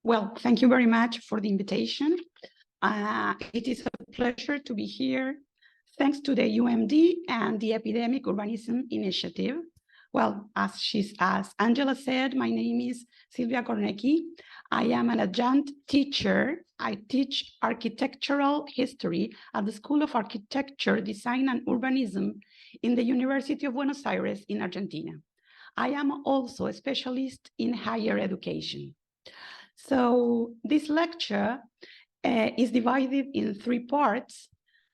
Well, thank you very much for the invitation. It is a pleasure to be here, thanks to the UMD and the Epidemic Urbanism Initiative. Well, as Angela said, my name is Sylvia Kornecki. I am an adjunct teacher. I teach architectural history at the School of Architecture, Design and Urbanism in the University of Buenos Aires in Argentina. I am also a specialist in higher education. So this lecture is divided in 3 parts.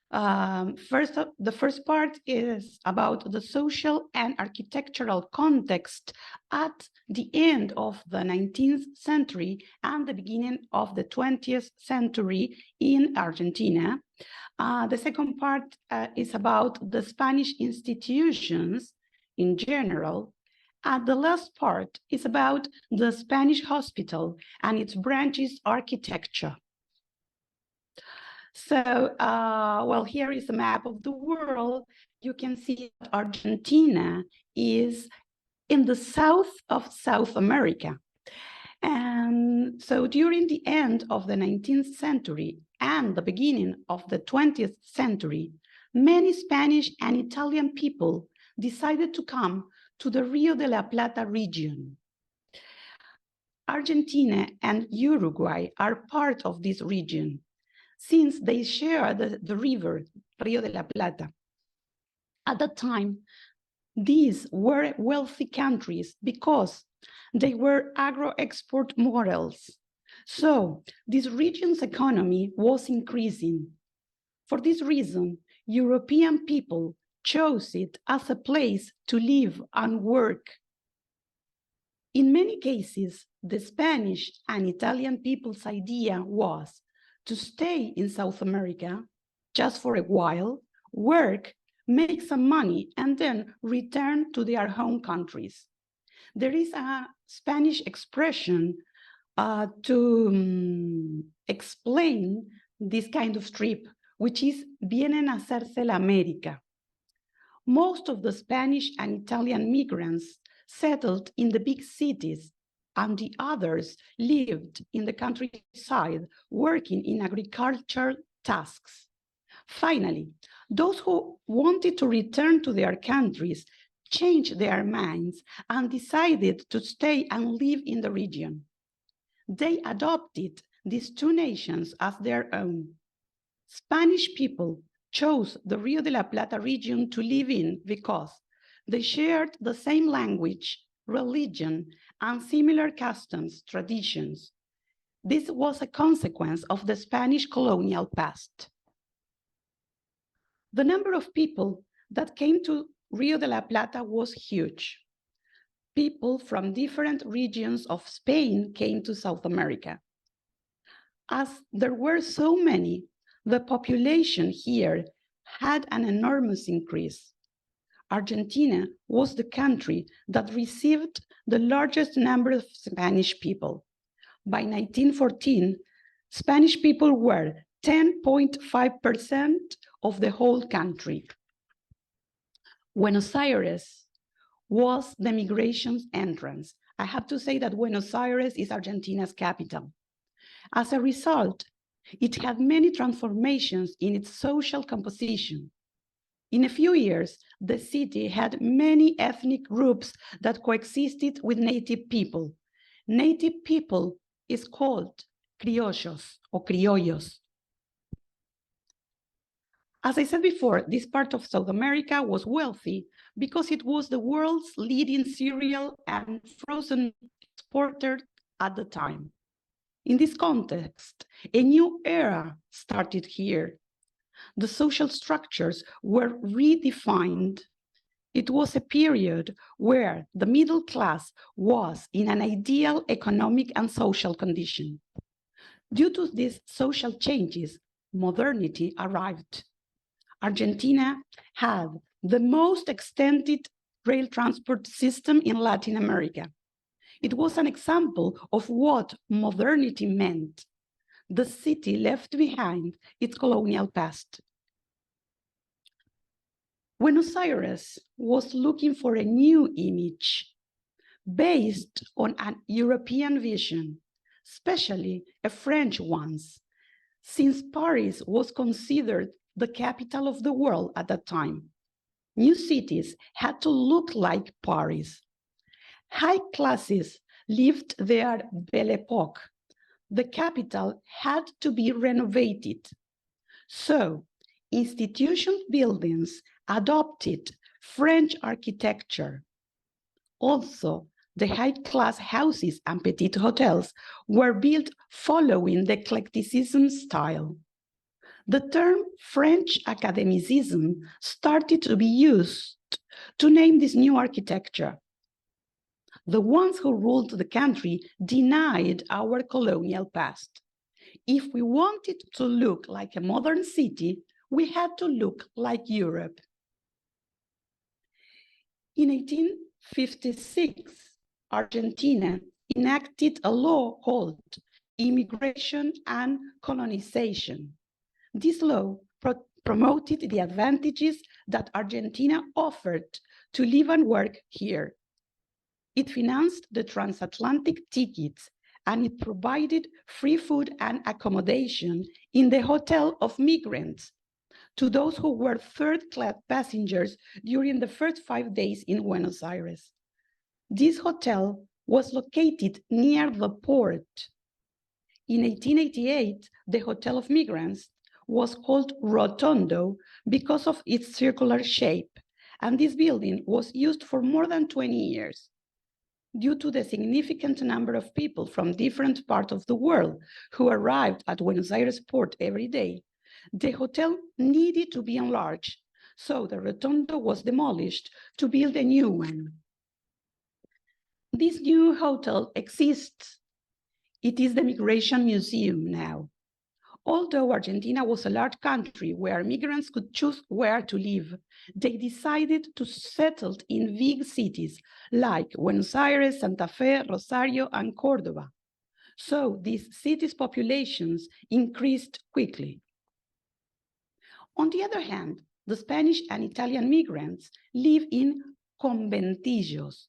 The first part is about the social and architectural context at the end of the 19th century and the beginning of the 20th century in Argentina. The second part is about the Spanish institutions in general. And the last part is about the Spanish hospital and its branches architecture. So, well, here is a map of the world. You can see that Argentina is in the south of South America. And so during the end of the 19th century and the beginning of the 20th century, many Spanish and Italian people decided to come to the Rio de la Plata region. Argentina and Uruguay are part of this region, since they share the river, Rio de la Plata. At that time, these were wealthy countries because they were agro-export models. So this region's economy was increasing. For this reason, European people chose it as a place to live and work. In many cases, the Spanish and Italian people's idea was to stay in South America just for a while, work, make some money, and then return to their home countries. There is a Spanish expression to explain this kind of trip, which is vienen a hacerse la América. Most of the Spanish and Italian migrants settled in the big cities, and the others lived in the countryside, working in agricultural tasks. Finally, those who wanted to return to their countries changed their minds and decided to stay and live in the region. They adopted these 2 nations as their own. Spanish people chose the Rio de la Plata region to live in because they shared the same language, religion, and similar customs, traditions. This was a consequence of the Spanish colonial past. The number of people that came to Rio de la Plata was huge. People from different regions of Spain came to South America. As there were so many, the population here had an enormous increase. Argentina was the country that received the largest number of Spanish people. By 1914, Spanish people were 10.5% of the whole country. Buenos Aires was the migration's entrance. I have to say that Buenos Aires is Argentina's capital. As a result, it had many transformations in its social composition. In a few years, the city had many ethnic groups that coexisted with native people. Native people is called criollos or criollos. As I said before, this part of South America was wealthy because it was the world's leading cereal and frozen exporter at the time. In this context, a new era started here. The social structures were redefined. It was a period where the middle class was in an ideal economic and social condition. Due to these social changes, modernity arrived. Argentina had the most extended rail transport system in Latin America. It was an example of what modernity meant. The city left behind its colonial past. Buenos Aires was looking for a new image based on an European vision. especially a French ones, since Paris was considered the capital of the world at that time. New cities had to look like Paris. High classes lived there Belle Époque. The capital had to be renovated. So, institution buildings adopted French architecture. Also, the high-class houses and petite hotels were built following the eclecticism style. The term French academicism started to be used to name this new architecture. The ones who ruled the country denied our colonial past. If we wanted to look like a modern city, we had to look like Europe. In 1856, Argentina enacted a law called Immigration and Colonization. This law promoted the advantages that Argentina offered to live and work here. It financed the transatlantic tickets, and it provided free food and accommodation in the hotel of migrants to those who were third-class passengers during the first 5 days in Buenos Aires. This hotel was located near the port. In 1888, the Hotel of Migrants was called Rotondo because of its circular shape, and this building was used for more than 20 years. Due to the significant number of people from different parts of the world who arrived at Buenos Aires port every day, the hotel needed to be enlarged, so the Rotondo was demolished to build a new one. This new hotel exists. It is the Migration Museum now. Although Argentina was a large country where migrants could choose where to live, they decided to settle in big cities like Buenos Aires, Santa Fe, Rosario, and Cordoba. So these cities' populations increased quickly. On the other hand, the Spanish and Italian migrants live in conventillos,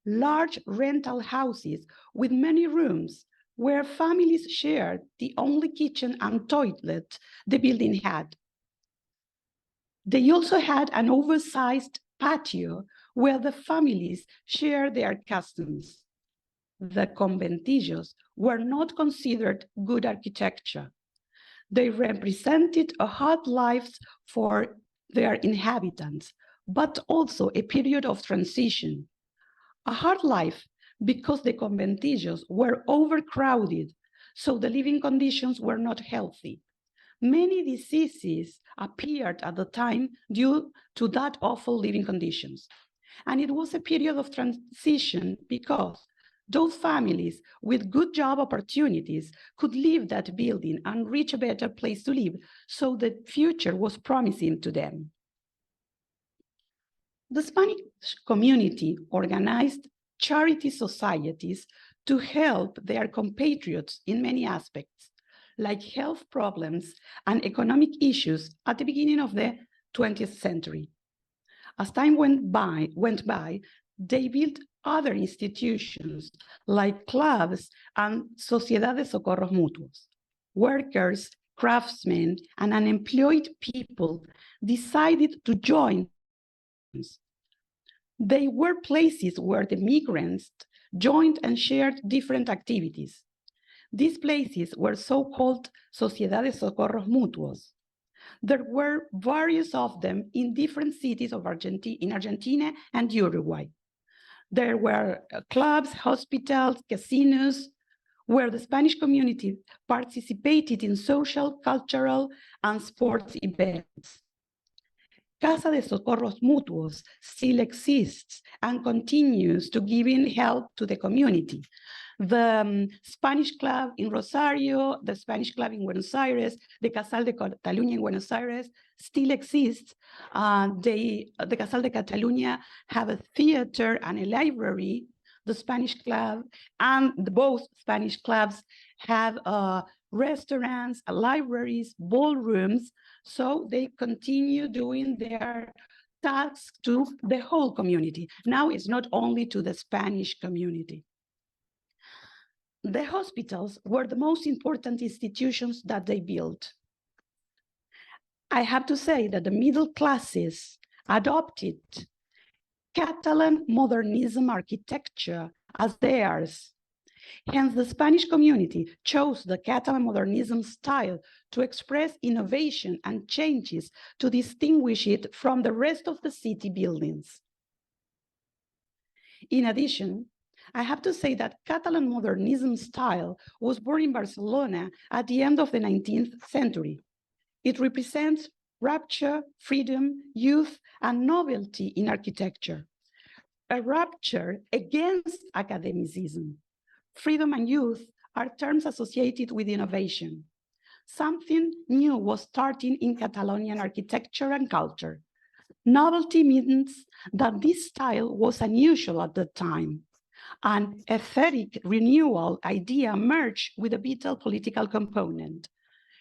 large rental houses with many rooms, where families shared the only kitchen and toilet the building had. They also had an oversized patio where the families shared their customs. The conventillos were not considered good architecture. They represented a hard life for their inhabitants, but also a period of transition. A hard life because the conventillos were overcrowded, so the living conditions were not healthy. Many diseases appeared at the time due to that awful living conditions. And it was a period of transition because those families with good job opportunities could leave that building and reach a better place to live, so the future was promising to them. The Spanish community organized charity societies to help their compatriots in many aspects, like health problems and economic issues at the beginning of the 20th century. As time went by, they built other institutions like clubs and sociedades de socorros mutuos. Workers, craftsmen, and unemployed people decided to join. They were places where the migrants joined and shared different activities. These places were so-called sociedades de socorros mutuos. There were various of them in different cities of Argentina and Uruguay. There were clubs, hospitals, casinos, where the Spanish community participated in social, cultural, and sports events. Casa de Socorros Mutuos still exists and continues to giving help to the community. The Spanish club in Rosario, the Spanish club in Buenos Aires, the Casal de Catalunya in Buenos Aires still exists. The Casal de Catalunya have a theater and a library. The Spanish club and both Spanish clubs have restaurants, libraries, ballrooms, so they continue doing their tasks to the whole community. Now it's not only to the Spanish community. the hospitals were the most important institutions that they built. I have to say that the middle classes adopted Catalan modernism architecture as theirs. Hence, the Spanish community chose the Catalan modernism style to express innovation and changes to distinguish it from the rest of the city buildings. In addition, I have to say that Catalan modernism style was born in Barcelona at the end of the 19th century. It represents rapture, freedom, youth, and novelty in architecture. A rupture against academicism. Freedom and youth are terms associated with innovation. Something new was starting in Catalonian architecture and culture. Novelty means that this style was unusual at the time. An aesthetic renewal idea merged with a vital political component.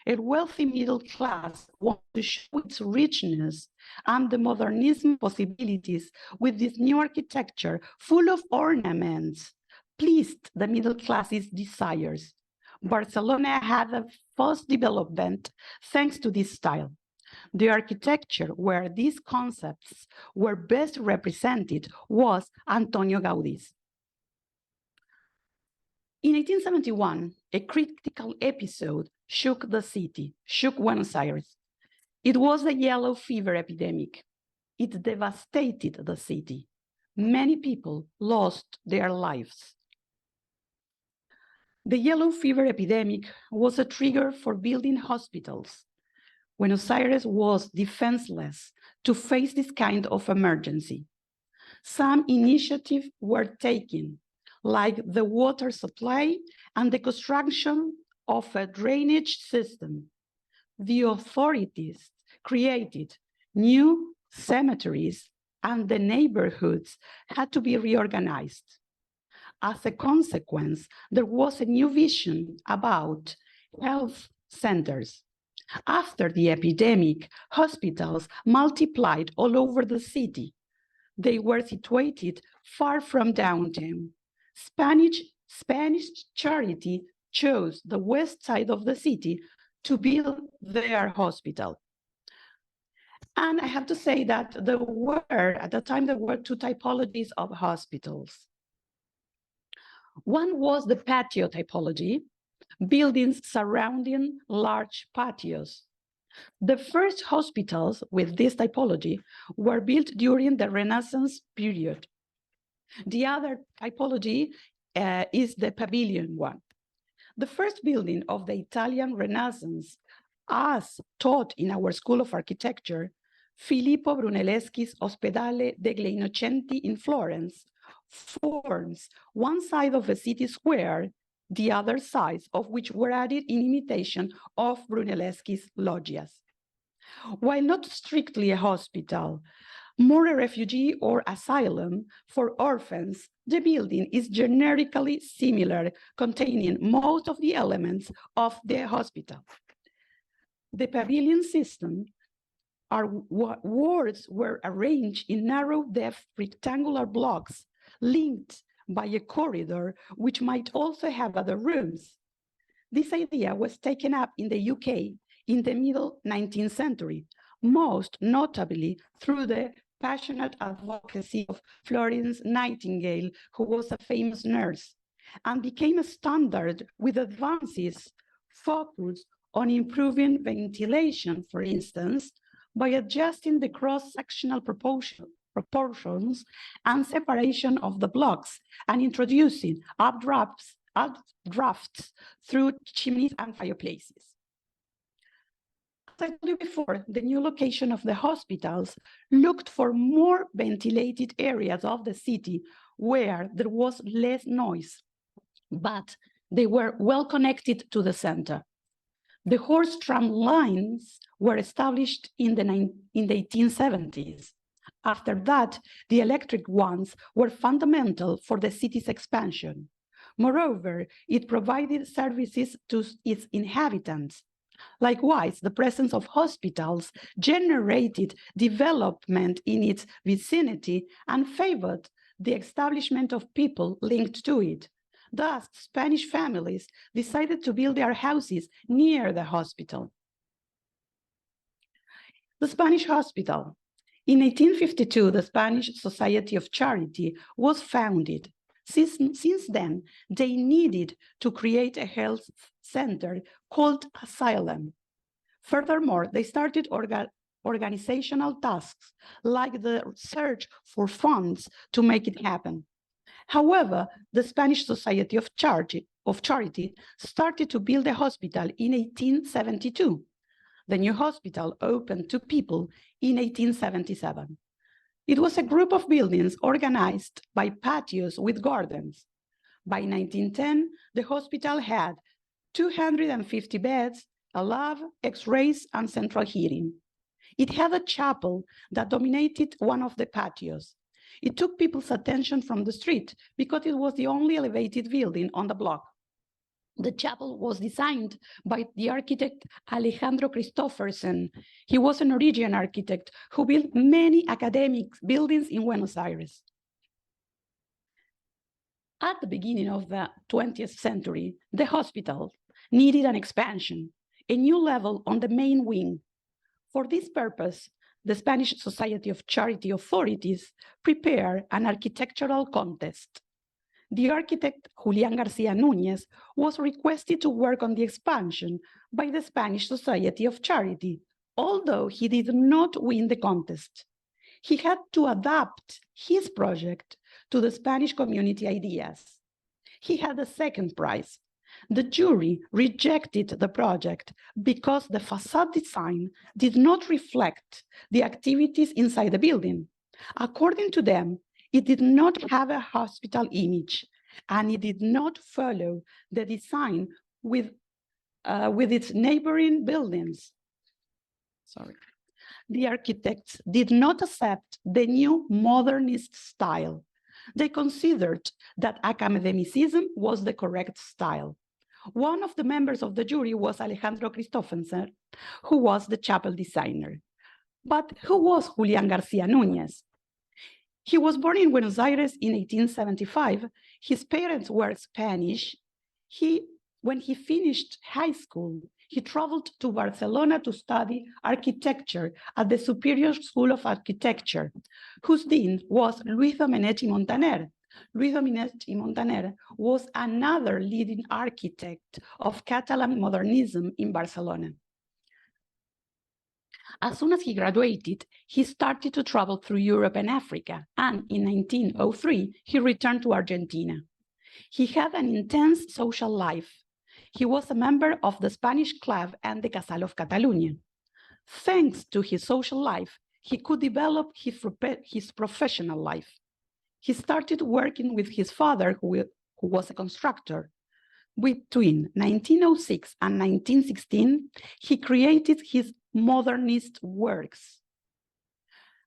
A wealthy middle class wanted to show its richness and the modernism possibilities with this new architecture full of ornaments pleased the middle class's desires. Barcelona had a fast development thanks to this style. The architecture where these concepts were best represented was Antonio Gaudi's. In 1871, a critical episode shook the city, shook Buenos Aires. It was the yellow fever epidemic. It devastated the city. Many people lost their lives. The yellow fever epidemic was a trigger for building hospitals. Buenos Aires was defenseless to face this kind of emergency. Some initiatives were taken, like the water supply and the construction of a drainage system. The authorities created new cemeteries and the neighborhoods had to be reorganized. As a consequence, there was a new vision about health centers. After the epidemic, hospitals multiplied all over the city. They were situated far from downtown. Spanish charity chose the west side of the city to build their hospital. And I have to say that at the time, there were two typologies of hospitals. One was the patio typology, buildings surrounding large patios. The first hospitals with this typology were built during the Renaissance period. The other typology is the pavilion one. The first building of the Italian Renaissance, as taught in our School of Architecture, Filippo Brunelleschi's Ospedale degli Innocenti in Florence, forms one side of a city square, the other sides of which were added in imitation of Brunelleschi's loggias. While not strictly a hospital, more a refugee or asylum for orphans, the building is generically similar, containing most of the elements of the hospital. The pavilion system, our wards were arranged in narrow depth rectangular blocks linked by a corridor, which might also have other rooms. This idea was taken up in the UK in the middle 19th century, most notably through the passionate advocacy of Florence Nightingale, who was a famous nurse, and became a standard with advances focused on improving ventilation, for instance, by adjusting the cross-sectional proportions and separation of the blocks and introducing updrafts through chimneys and fireplaces. As I told you before, the new location of the hospitals looked for more ventilated areas of the city where there was less noise, but they were well connected to the center. The horse tram lines were established in the 1870s. After that, the electric ones were fundamental for the city's expansion. Moreover, it provided services to its inhabitants. Likewise, the presence of hospitals generated development in its vicinity and favored the establishment of people linked to it. Thus, Spanish families decided to build their houses near the hospital. The Spanish hospital. In 1852, the Spanish Society of Charity was founded. Since then, they needed to create a health center called Asylum. Furthermore, they started organizational tasks like the search for funds to make it happen. However, the Spanish Society of Charity started to build a hospital in 1872. The new hospital opened to people in 1877. It was a group of buildings organized by patios with gardens. By 1910, the hospital had 250 beds, a lab, X-rays, and central heating. It had a chapel that dominated one of the patios. It took people's attention from the street because it was the only elevated building on the block. The chapel was designed by the architect Alejandro Christophersen. He was a Norwegian architect who built many academic buildings in Buenos Aires. At the beginning of the 20th century, the hospital needed an expansion, a new level on the main wing. For this purpose, the Spanish Society of Charity authorities prepared an architectural contest. The architect Julián García Núñez was requested to work on the expansion by the Spanish Society of Charity, although he did not win the contest. He had to adapt his project to the Spanish community ideas. He had a second prize. The jury rejected the project because the facade design did not reflect the activities inside the building. According to them, it did not have a hospital image, and it did not follow the design with its neighboring buildings. Sorry. The architects did not accept the new modernist style. They considered that academicism was the correct style. One of the members of the jury was Alejandro Christophersen, who was the chapel designer. But who was Julián García Núñez? He was born in Buenos Aires in 1875. His parents were Spanish. When he finished high school, he traveled to Barcelona to study architecture at the Superior School of Architecture, whose dean was Luis Domenech i Montaner. Luis Domenech i Montaner was another leading architect of Catalan modernism in Barcelona. As soon as he graduated, he started to travel through Europe and Africa, and in 1903, he returned to Argentina. He had an intense social life. He was a member of the Spanish Club and the Casal of Catalunya. Thanks to his social life, he could develop his professional life. He started working with his father, who was a constructor. Between 1906 and 1916, he created his modernist works.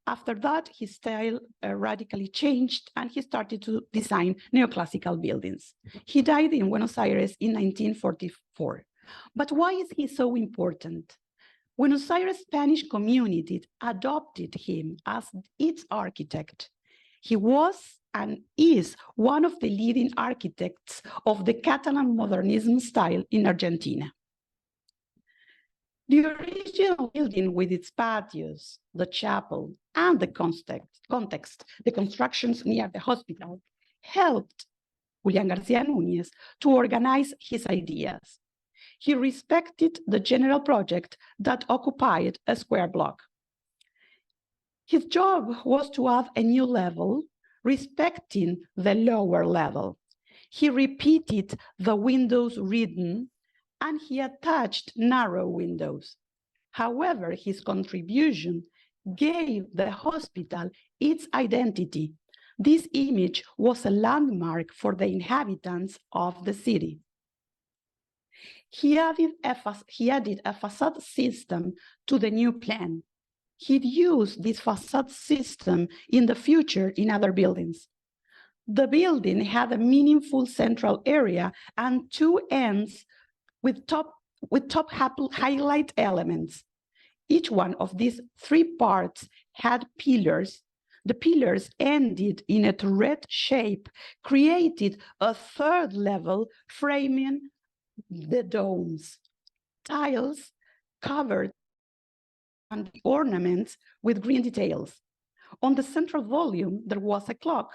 After that, his style radically changed and he started to design neoclassical buildings. He died in Buenos Aires in 1944. But why is he so important? Buenos Aires Spanish community adopted him as its architect. He was and is one of the leading architects of the Catalan modernism style in Argentina. The original building with its patios, the chapel, and the context, the constructions near the hospital, helped Julián García Núñez to organize his ideas. He respected the general project that occupied a square block. His job was to add a new level, respecting the lower level. He repeated the windows written, and he attached narrow windows. However, his contribution gave the hospital its identity. This image was a landmark for the inhabitants of the city. He added a facade system to the new plan. He'd use this facade system in the future in other buildings. The building had a meaningful central area and two ends with top highlight elements. Each one of these three parts had pillars The pillars ended in a turret shape, created a third level framing the domes. Tiles covered and ornaments with green details. On the central volume, there was a clock.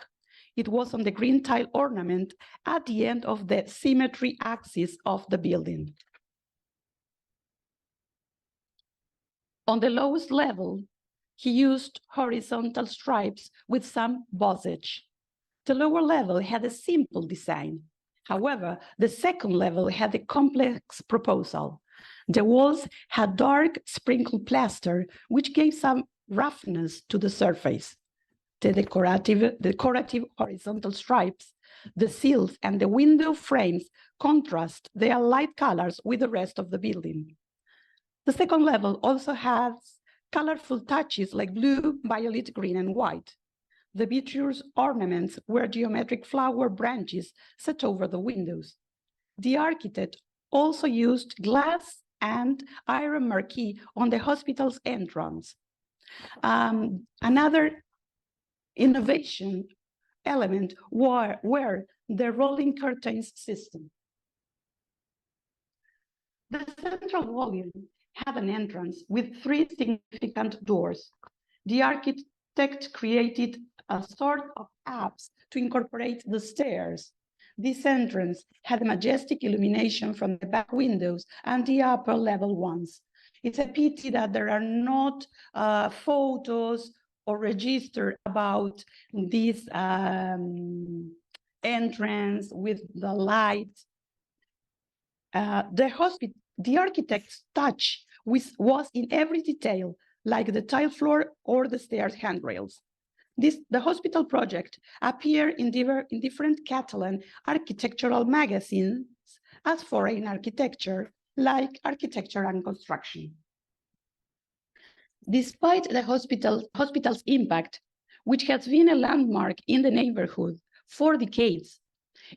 It was on the green tile ornament at the end of the symmetry axis of the building. On the lowest level, he used horizontal stripes with some bossage. The lower level had a simple design. However, the second level had a complex proposal. The walls had dark sprinkled plaster, which gave some roughness to the surface. The decorative horizontal stripes, the sills, and the window frames contrast their light colors with the rest of the building. The second level also has colorful touches like blue, violet, green, and white. The vitreous ornaments were geometric flower branches set over the windows. The architect also used glass and iron marquee on the hospital's entrance. Another innovation element were the rolling curtains system. The central volume had an entrance with 3 significant doors. The architect created a sort of apse to incorporate the stairs. This entrance had majestic illumination from the back windows and the upper level ones. It's a pity that there are not photos or register about this entrance with the lights. The architect's touch was in every detail, like the tile floor or the stairs handrails. The hospital project appeared in different Catalan architectural magazines as foreign architecture, like Architecture and Construction. Despite the hospital's impact, which has been a landmark in the neighborhood for decades,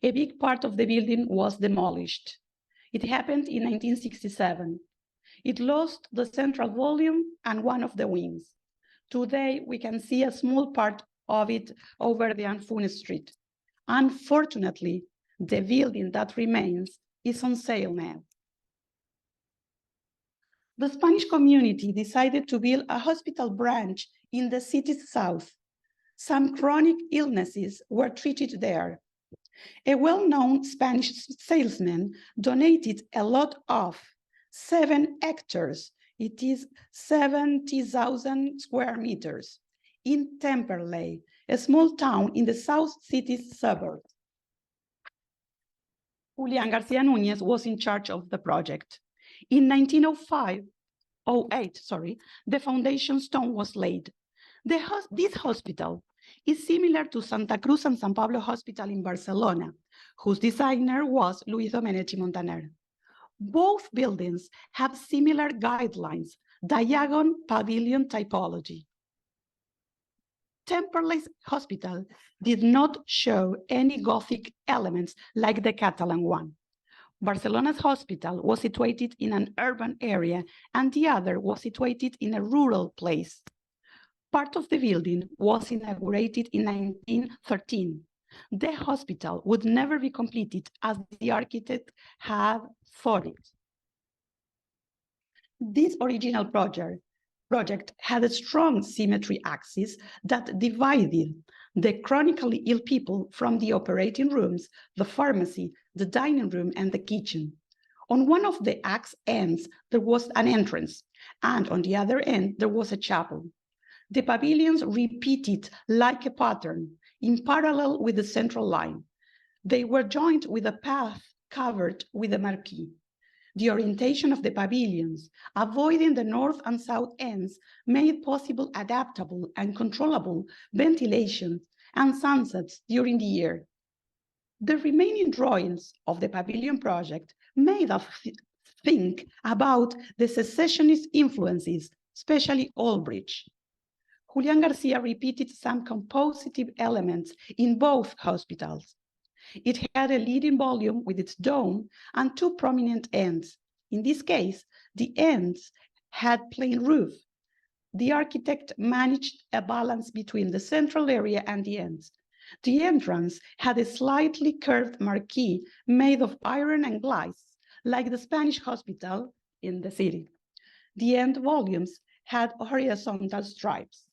a big part of the building was demolished. It happened in 1967. It lost the central volume and one of the wings. Today, we can see a small part of it over the Anfun Street. Unfortunately, the building that remains is on sale now. The Spanish community decided to build a hospital branch in the city's south. Some chronic illnesses were treated there. A well-known Spanish salesman donated a lot of 7 hectares, it is 70,000 square meters, in Temperley, a small town in the South City's suburb. Julián García Núñez was in charge of the project. In 1908, the foundation stone was laid. This hospital is similar to Santa Cruz and San Pablo Hospital in Barcelona, whose designer was Luis Domenech Montaner. Both buildings have similar guidelines, diagonal pavilion typology. Temperley's hospital did not show any Gothic elements like the Catalan one. Barcelona's hospital was situated in an urban area and the other was situated in a rural place. Part of the building was inaugurated in 1913. The hospital would never be completed as the architect had thought it. This original project had a strong symmetry axis that divided the chronically ill people from the operating rooms, the pharmacy, the dining room, and the kitchen. On one of the axe ends, there was an entrance, and on the other end, there was a chapel. The pavilions repeated like a pattern in parallel with the central line. They were joined with a path covered with a marquee. The orientation of the pavilions, avoiding the north and south ends, made possible adaptable and controllable ventilation and sunsets during the year. The remaining drawings of the pavilion project made us think about the secessionist influences, especially Aldrich. Julián García repeated some compositive elements in both hospitals. It had a leading volume with its dome and 2 prominent ends. In this case, the ends had plain roof. the architect managed a balance between the central area and the ends. The entrance had a slightly curved marquee made of iron and glass, like the Spanish hospital in the city. The end volumes had horizontal stripes.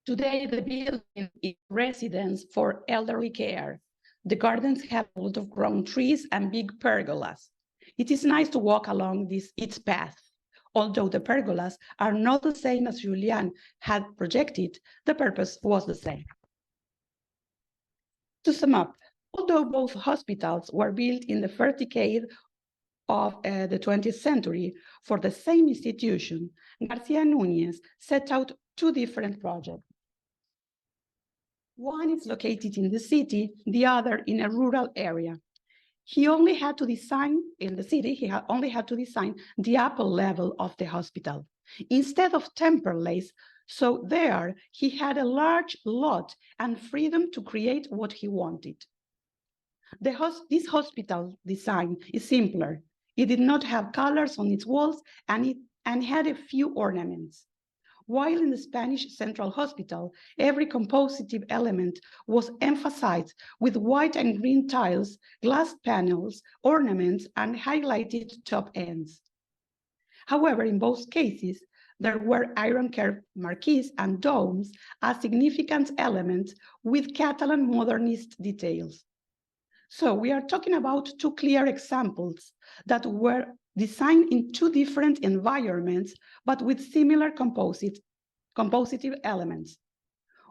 Today, the building is residence for elderly care. The gardens have a lot of grown trees and big pergolas. It is nice to walk along its path. Although the pergolas are not the same as Julian had projected, the purpose was the same. To sum up, although both hospitals were built in the first decade of the 20th century for the same institution, Garcia Núñez set out two different projects. One is located in the city, the other in a rural area. He only had to design, in the city, only had to design the upper level of the hospital instead of temperlates. So there, he had a large lot and freedom to create what he wanted. This hospital design is simpler. It did not have colors on its walls and had a few ornaments. While in the Spanish Central Hospital, every compositive element was emphasized with white and green tiles, glass panels, ornaments, and highlighted top ends. However, in both cases, there were iron curved marquees and domes as significant elements with Catalan modernist details. So we are talking about two clear examples that were designed in two different environments, but with similar compositive elements.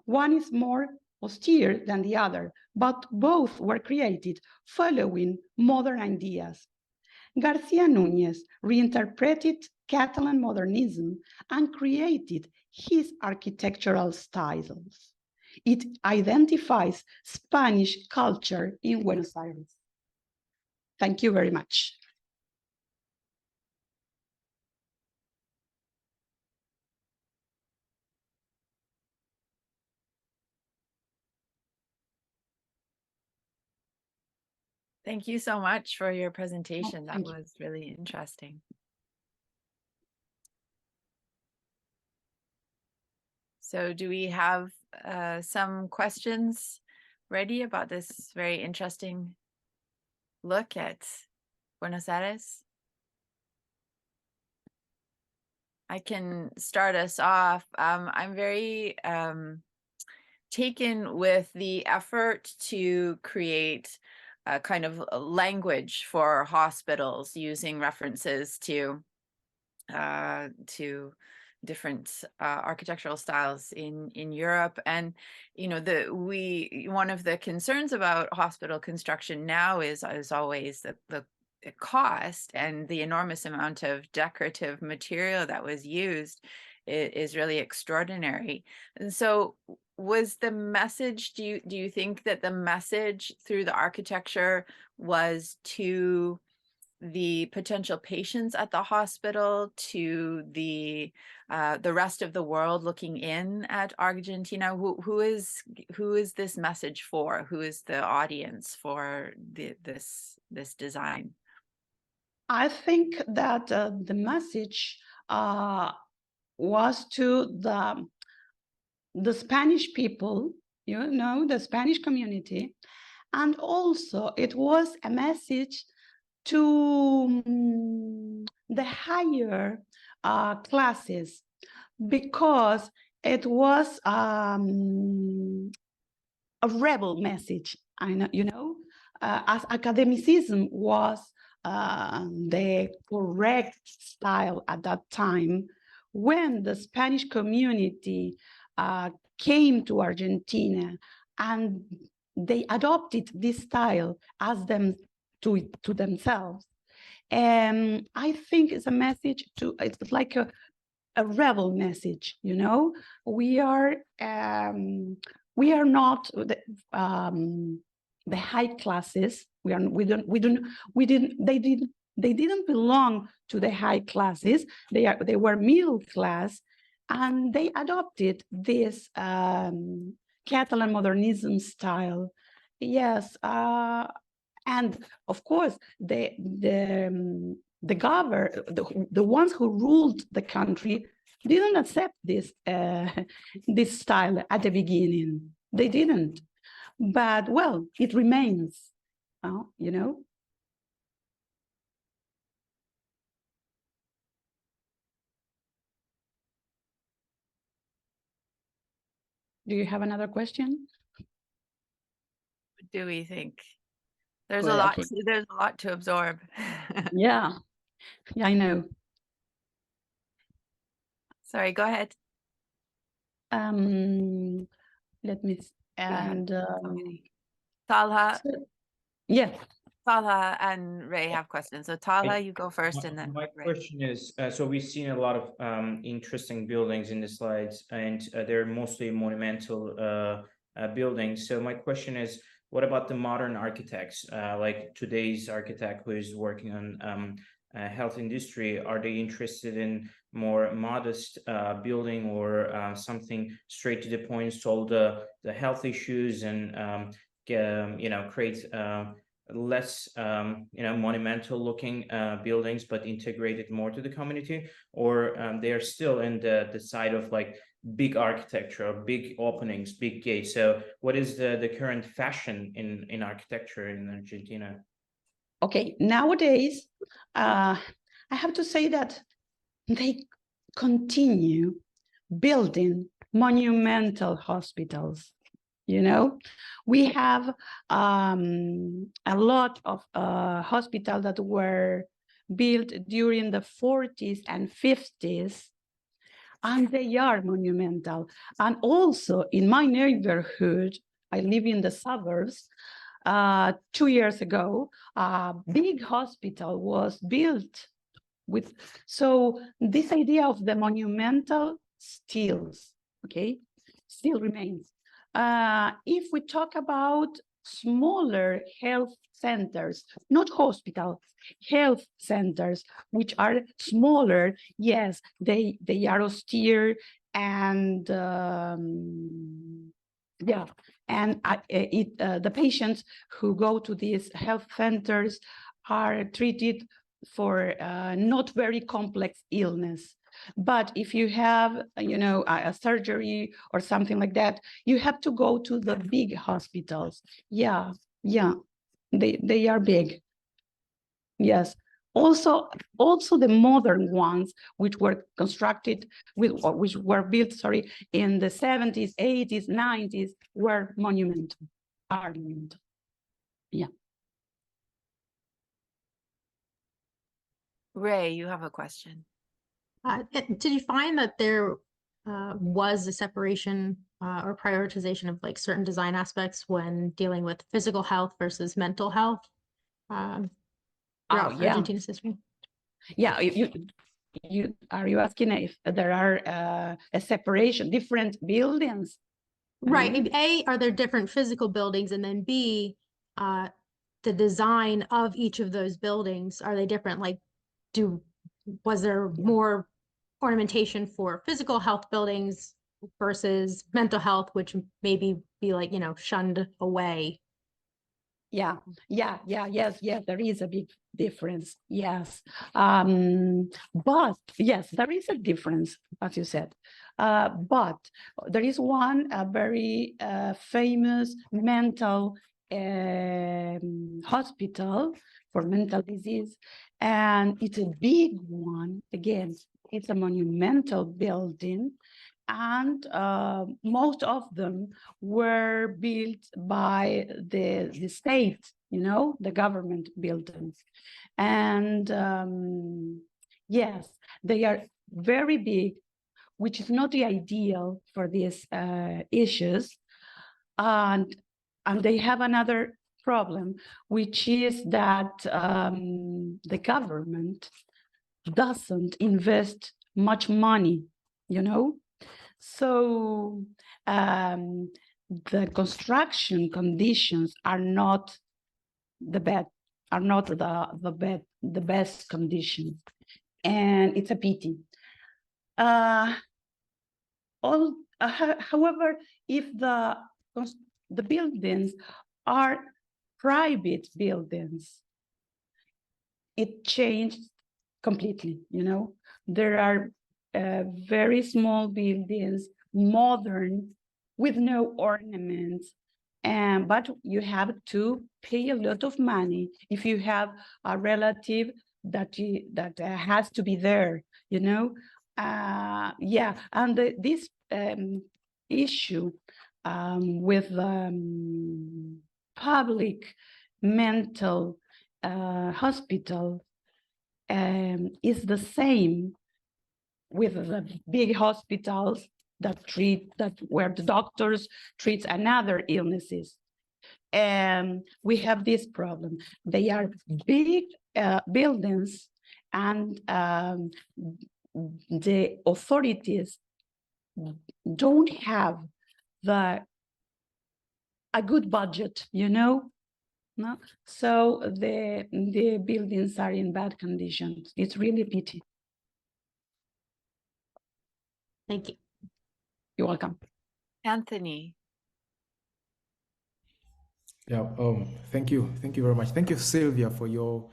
One is more austere than the other, but both were created following modern ideas. Garcia Núñez reinterpreted Catalan modernism and created his architectural styles. It identifies Spanish culture in Buenos Aires. Thank you very much. Thank you so much for your presentation. That Thank you. was really interesting. So do we have some questions ready about this very interesting look at Buenos Aires? I can start us off. I'm very taken with the effort to create a kind of language for hospitals using references to different architectural styles in Europe. And you know, one of the concerns about hospital construction now is always the cost, and the enormous amount of decorative material that was used is really extraordinary. And so was the message, do you think that the message through the architecture was to the potential patients at the hospital, to the rest of the world looking in at Argentina? Who is this message for? Who is the audience for this design? I think that the message was to the Spanish people, you know, the Spanish community, and also it was a message to the higher classes, because it was a rebel message. I know, you know, as academicism was the correct style at that time. When the Spanish community came to Argentina and they adopted this style as them to themselves, I think it's a message to, it's like a rebel message, you know. We are not the high classes. They didn't belong to the high classes. They were middle class, and they adopted this Catalan modernism style. Yes, and of course the ones who ruled the country didn't accept this this style at the beginning. They didn't, but well, it remains, you know. Do you have another question? What do we think? There's Well, a lot. that's There's a lot to absorb. Yeah, yeah, I know. Sorry, go ahead. Let me and Talha, yeah. Talha and Ray have questions. So Talha, you go first, and then My Ray. question is, so we've seen a lot of interesting buildings in the slides, and they're mostly monumental buildings. So my question is, what about the modern architects, like today's architect who is working on health industry? Are they interested in more modest building, or something straight to the point, solve the health issues, and create less monumental looking buildings, but integrated more to the community? Or they are still in the side of like big architecture, big openings, big gates? So what is the current fashion in architecture in Argentina? Okay, nowadays I have to say that they continue building monumental hospitals. You know, we have a lot of hospitals that were built during the 40s and 50s, and they are monumental. And also in my neighborhood, I live in the suburbs. 2 years ago, a big hospital was built with, so this idea of the monumental stills, okay, still remains. If we talk about smaller health centers, not hospitals, health centers, which are smaller, yes, they are austere, and yeah, and the patients who go to these health centers are treated for not very complex illness. But if you have, a surgery or something like that, you have to go to the big hospitals. Yeah, they are big. Yes. Also the modern ones, which were constructed which were built, in the 70s, 80s, 90s, were monumental. Yeah. Ray, you have a question. Did you find that there was a separation or prioritization of like certain design aspects when dealing with physical health versus mental health throughout Argentina's history? Yeah, are you asking if there are a separation, different buildings? Right. A, are there different physical buildings, and then B, the design of each of those buildings, are they different? Like, was there more ornamentation for physical health buildings versus mental health, which maybe be like, shunned away? Yes, there is a big difference. Yes. But yes, there is a difference, as you said. But there is one very famous mental hospital for mental disease, and it's a big one. Again, it's a monumental building, and most of them were built by the state, the government built them. And yes, they are very big, which is not the ideal for these issues. And they have another problem, which is that the government doesn't invest much money, So the construction conditions are not the best conditions, and it's a pity. However, if the buildings are private buildings, it changed completely. There are very small buildings, modern, with no ornaments. But you have to pay a lot of money if you have a relative that has to be there, you know. Yeah, and this issue with public mental hospital is the same with the big hospitals where the doctors treat another illnesses. And we have this problem. They are big buildings, and the authorities don't have a good budget, you know. No, so the buildings are in bad conditions. It's really a pity. Thank you. You're welcome. Anthony. Yeah, thank you very much. Thank you, Sylvia, for your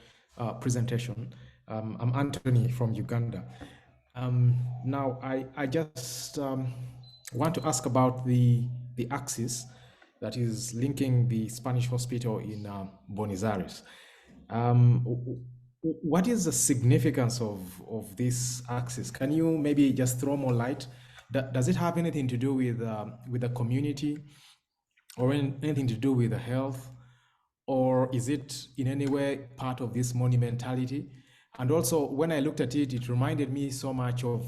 presentation. I'm Anthony from Uganda. Now, I just want to ask about the axis that is linking the Spanish hospital in Buenos Aires. What is the significance of this axis? Can you maybe just throw more light? Does it have anything to do with the community, or anything to do with the health, or is it in any way part of this monumentality? And also, when I looked at it, it reminded me so much of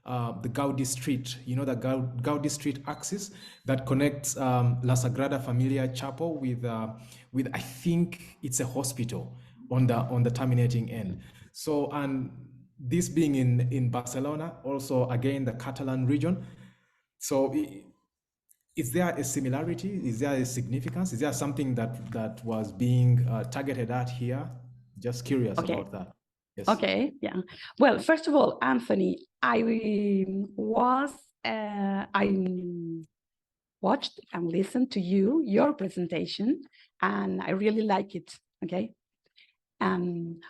the Gaudi Street, you know, the Gaudi Street axis that connects La Sagrada Familia Chapel with I think it's a hospital on the terminating end. So, and this being in Barcelona, also again the Catalan region. So, is there a similarity? Is there a significance? Is there something that was being targeted at here? Just curious about that. Yes. Okay, yeah. Well, first of all, Anthony, I watched and listened to your presentation, and I really like it. Okay.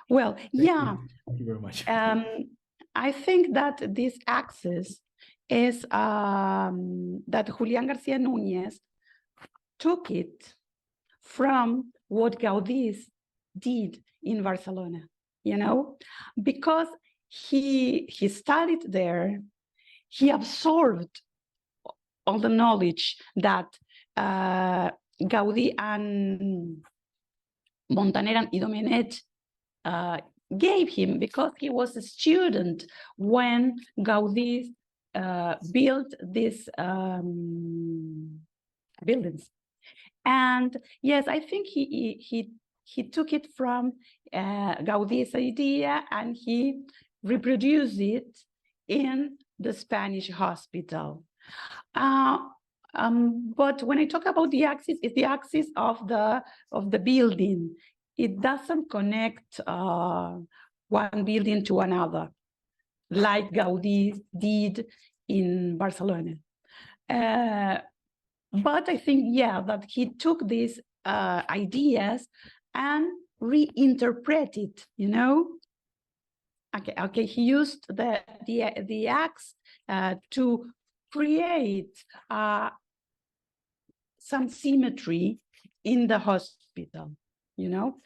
Well, yeah. Thank you very much. I think that this axis is that Julián García Núñez took it from what Gaudí did in Barcelona, you know, because he studied there, he absorbed all the knowledge that Gaudí and Montaner and Idomenech gave him, because he was a student when Gaudí built these buildings. And yes, I think he took it from Gaudí's idea, and he reproduced it in the Spanish hospital. But when I talk about the axis, it's the axis of the building. It doesn't connect one building to another, like Gaudí did in Barcelona. But I think, yeah, that he took these ideas and reinterpreted, you know. Okay, he used the axe to create some symmetry in the hospital, you know,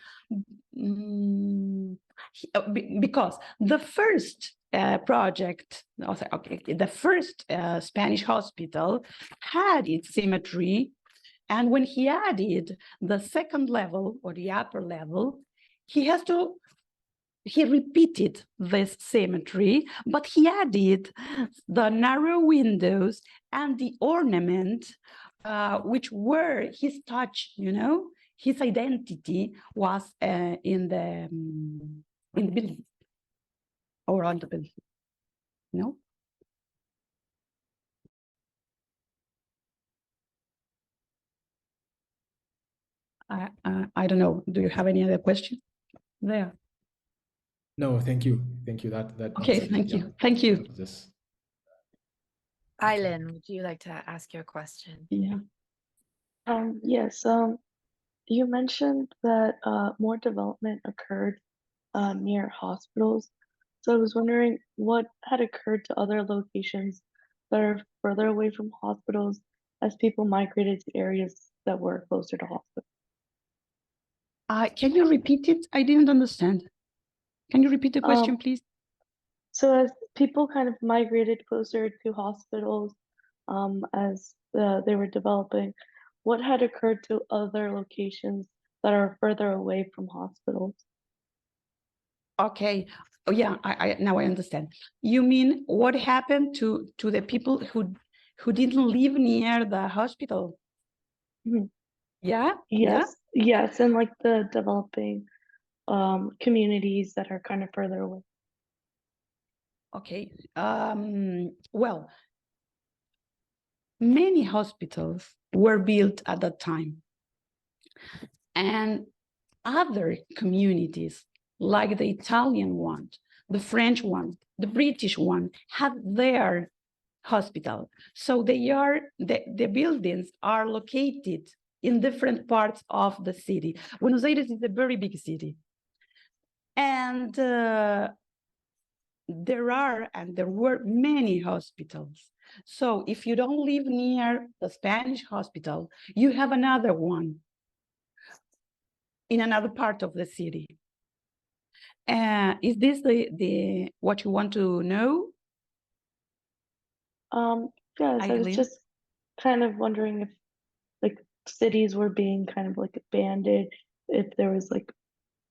because the first project, okay, the first Spanish hospital had its symmetry, and when he added the second level or the upper level, he repeated this symmetry, but he added the narrow windows and the ornament, which were his touch, you know, his identity was in the building or on the building, you know. I don't know. Do you have any other question there? No, thank you. Thank you. That Okay, thank you. Thank you. Just... Aileen, would you like to ask your question? Yeah. Yes. You mentioned that more development occurred near hospitals. So I was wondering what had occurred to other locations that are further away from hospitals as people migrated to areas that were closer to hospitals. Can you repeat it? I didn't understand. Can you repeat the question, please? So as people kind of migrated closer to hospitals, as they were developing, what had occurred to other locations that are further away from hospitals? Okay. Oh, yeah, I now I understand. You mean what happened to the people who didn't live near the hospital? Mhm. Yeah, yeah. Yes, and like the developing communities that are kind of further away. Okay. Well, many hospitals were built at that time, and other communities, like the Italian one, the French one, the British one, had their hospital. So the buildings are located in different parts of the city. Buenos Aires is a very big city. And there were many hospitals. So if you don't live near the Spanish hospital, you have another one in another part of the city. Is this the what you want to know? Yes, I was Eileen? just kind of wondering if like cities were being kind of like abandoned, if there was like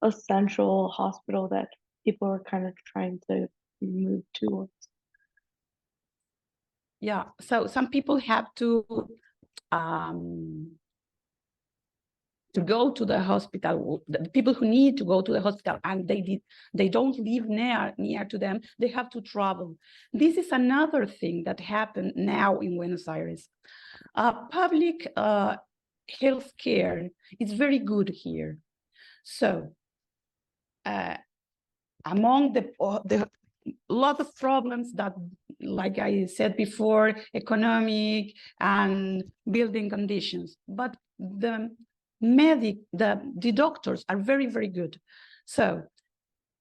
a central hospital that people were kind of trying to move towards. Yeah, so some people have um, to go to the hospital. The people who need to go to the hospital and they don't live near to them, they have to travel. This is another thing that happened now in Buenos Aires. Public health care is very good here. So among the lot of problems that, like I said before, economic and building conditions, but the doctors are very, very good. So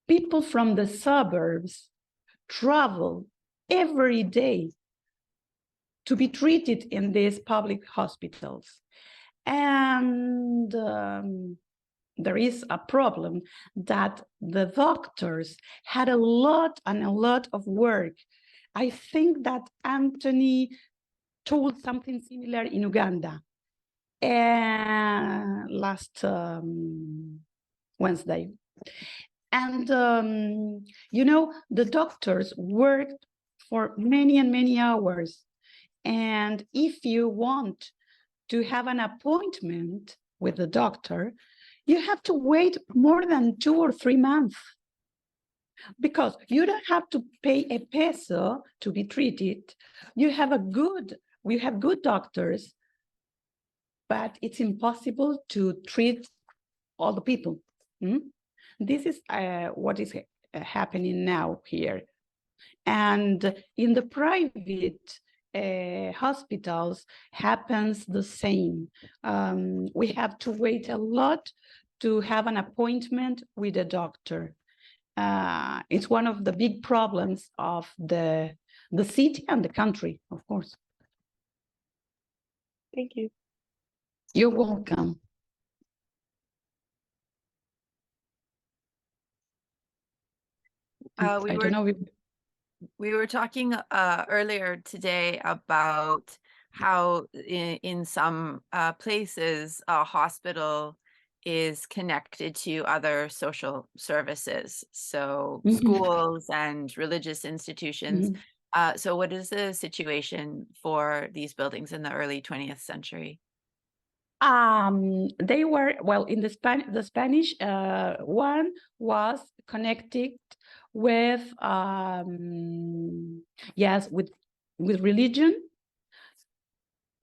people from the suburbs travel every day to be treated in these public hospitals. And there is a problem that the doctors had a lot of work. I think that Anthony told something similar in Uganda last Wednesday. And, the doctors worked for many and many hours. And if you want to have an appointment with the doctor, you have to wait more than 2 or 3 months because you don't have to pay a peso to be treated. We have good doctors, but it's impossible to treat all the people. This is what is happening now here. And in the private hospitals happens the same. We have to wait a lot to have an appointment with a doctor. It's one of the big problems of the city and the country, of course. Thank you. You're welcome. I don't know if We were talking earlier today about how in some places a hospital is connected to other social services, so schools and religious institutions. So what is the situation for these buildings in the early 20th century? They were, well, in the Spanish one was connected with yes, with religion.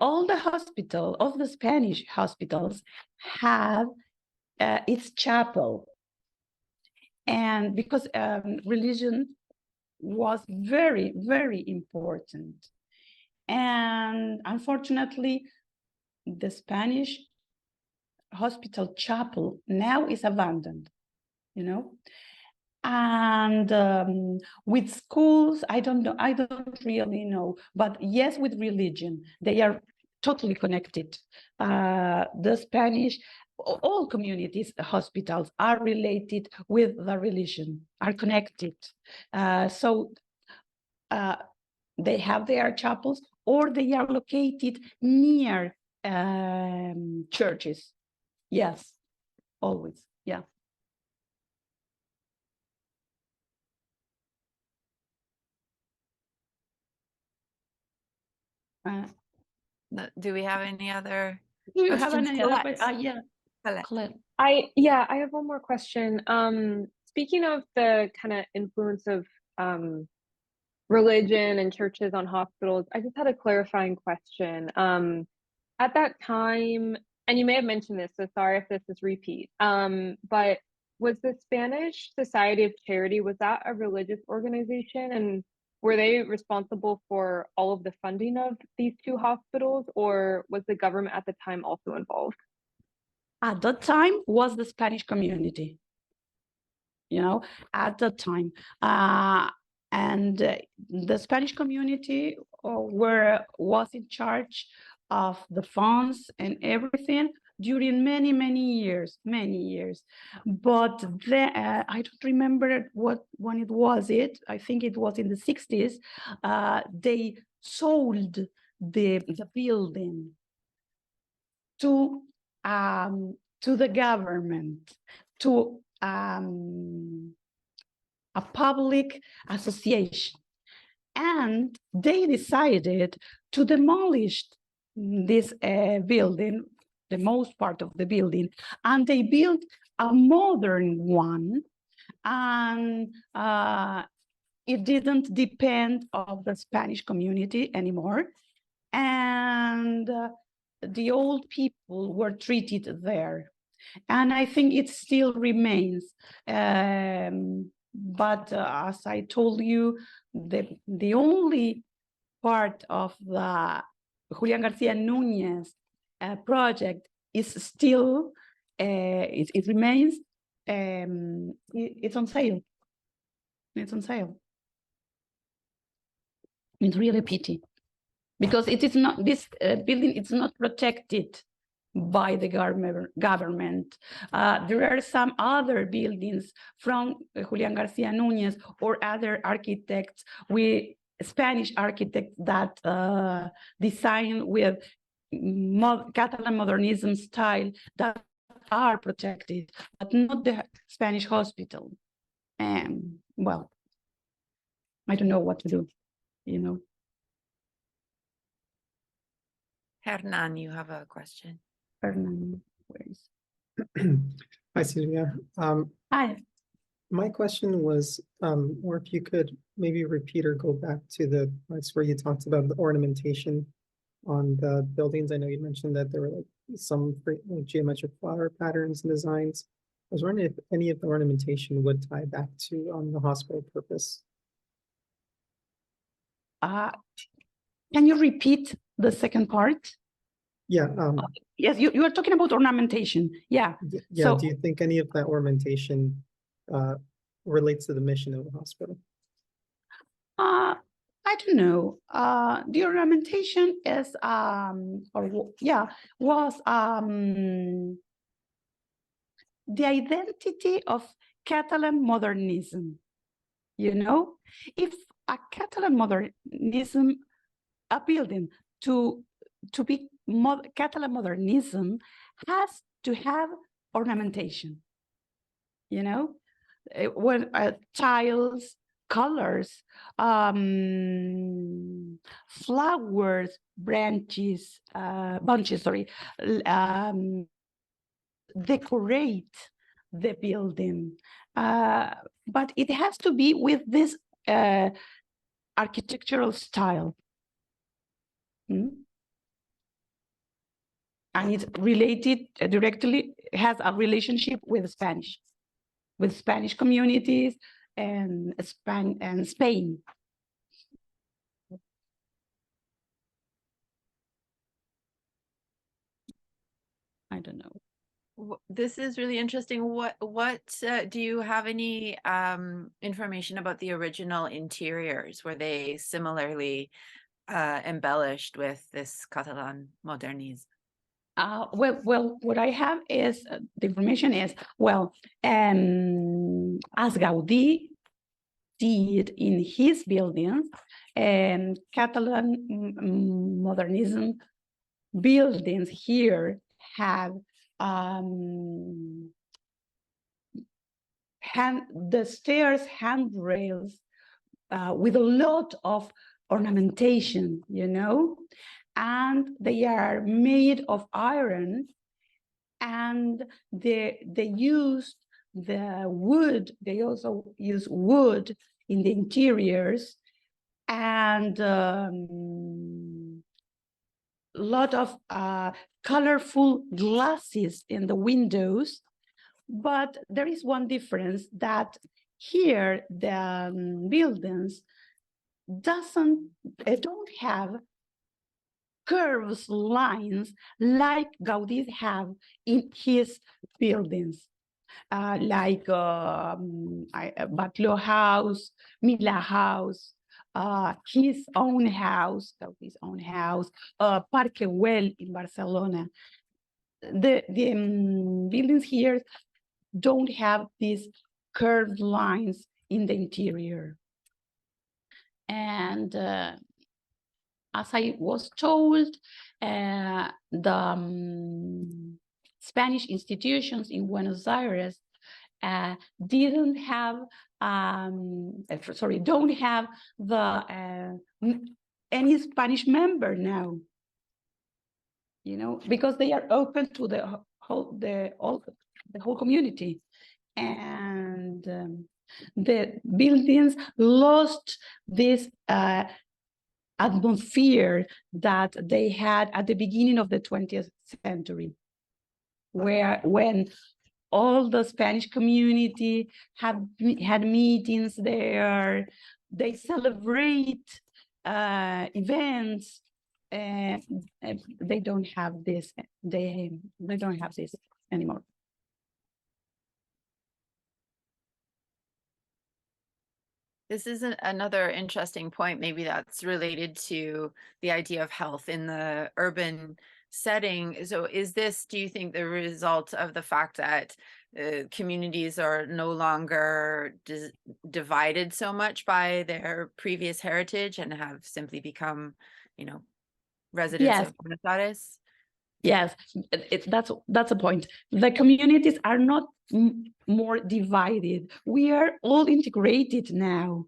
All the Spanish hospitals have its chapel, and because religion was very, very important, and unfortunately the Spanish hospital chapel now is abandoned, And with schools, I don't know, I don't really know, but yes, with religion, they are totally connected. The Spanish, all communities, hospitals are related with the religion, are connected. So they have their chapels, or they are located near churches. Yes, always, yeah. Do we have any other Do you have questions? any other Colette? question? Yeah, Colette. Colette. I have one more question. Speaking of the kind of influence of religion and churches on hospitals, I just had a clarifying question. At that time, and you may have mentioned this, so sorry if this is repeat, but was the Spanish Society of Charity, was that a religious organization? And were they responsible for all of the funding of these two hospitals, or was the government at the time also involved? At that time was the Spanish community, you know, at that time. And the Spanish community was in charge of the funds and everything during many, many years. But then, I don't remember when it was. I think it was in the 60s. They sold the building to the government, to a public association, and they decided to demolish this building, the most part of the building, and they built a modern one, and it didn't depend on the Spanish community anymore, and the old people were treated there. And I think it still remains. But as I told you, the only part of the Julian Garcia Núñez project is still, it remains, it's on sale. It's on sale. It's really a pity, because it is not, this building is not protected by the government. There are some other buildings from Julian Garcia Núñez or other architects, Spanish architects that design with Catalan modernism style that are protected, but not the Spanish hospital. And well, I don't know what to do, you know. Hernan, you have a question. Hernan, where is? Hi, Sylvia. Hi. My question was, or if you could maybe repeat or go back to the parts where you talked about the ornamentation on the buildings. I know you mentioned that there were like some geometric flower patterns and designs. I was wondering if any of the ornamentation would tie back to the hospital purpose. Can you repeat the second part? Yeah. Yes, you are talking about ornamentation. Yeah. Yeah. So, do you think any of that ornamentation relates to the mission of the hospital? I don't know. The ornamentation is was the identity of Catalan modernism. You know, if a Catalan modernism, a building to be Catalan modernism has to have ornamentation. You know, when tiles, colors, flowers, branches, bunches, sorry, decorate the building. But it has to be with this architectural style. And it's related directly, has a relationship with Spanish communities and Spain. I don't know. This is really interesting. What do you have any information about the original interiors? Were they similarly embellished with this Catalan modernism? Well, what I have is the information is, well, as Gaudí did in his buildings, Catalan modernism buildings here have the stairs handrails with a lot of ornamentation, you know, and they are made of iron, and they use the wood. They also use wood in the interiors, and lot of colorful glasses in the windows. But there is one difference, that here the buildings don't have curves, lines like Gaudí have in his buildings, like Batlló House, Mila House, his own house, Gaudí's own house, Parque Güell in Barcelona. The buildings here don't have these curved lines in the interior. And as I was told, the Spanish institutions in Buenos Aires don't have the any Spanish member now, you know, because they are open to the whole community, and the buildings lost this atmosphere that they had at the beginning of the 20th century, when all the Spanish community had meetings there, they celebrate events, and they don't have this. They don't have this anymore. This is another interesting point, maybe that's related to the idea of health in the urban setting. So is this, do you think, the result of the fact that communities are no longer divided so much by their previous heritage and have simply become, you know, residents of Buenos Aires? Yes, that's a point. The communities are not more divided. We are all integrated now,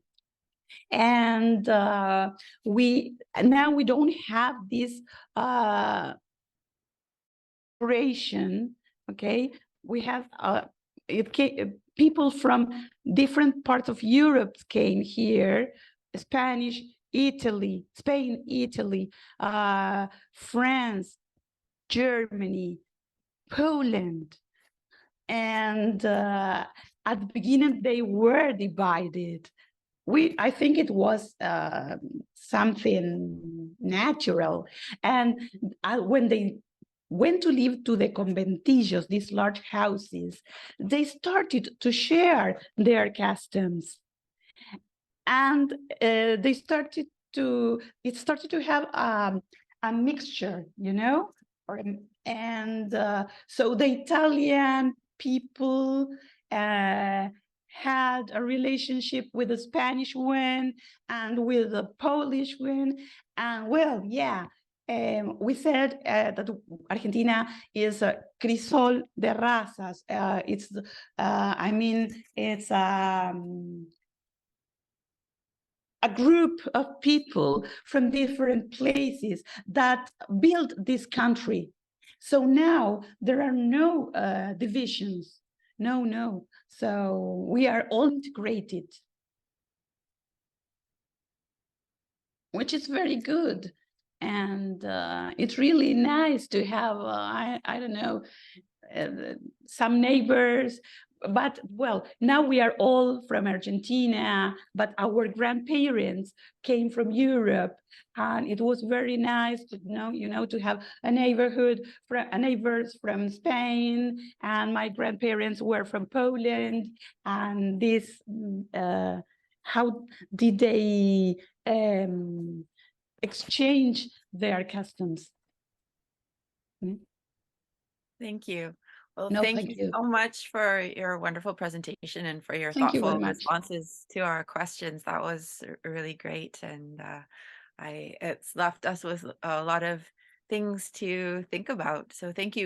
and we don't have this separation. Okay, we have people from different parts of Europe came here, Spain, Italy, France, Germany, Poland, and at the beginning they were divided. I think it was something natural, and when they went to live to the conventillos, these large houses, they started to share their customs, and it started to have a mixture, you know. So the Italian people had a relationship with the Spanish one and with the Polish one, and well, yeah, we said that Argentina is a crisol de razas. It's a group of people from different places that built this country. So now there are no divisions. No. So we are all integrated, which is very good. And it's really nice to have, I don't know, some neighbors but well, now we are all from Argentina, but our grandparents came from Europe, and it was very nice to know, to have a neighbors from Spain, and my grandparents were from Poland, and this, how did they exchange their customs? Thank you. Well, No, thank thank you you. so much for your wonderful presentation and for your Thank you very thoughtful much. responses to our questions. That was really great, and it's left us with a lot of things to think about. So thank you.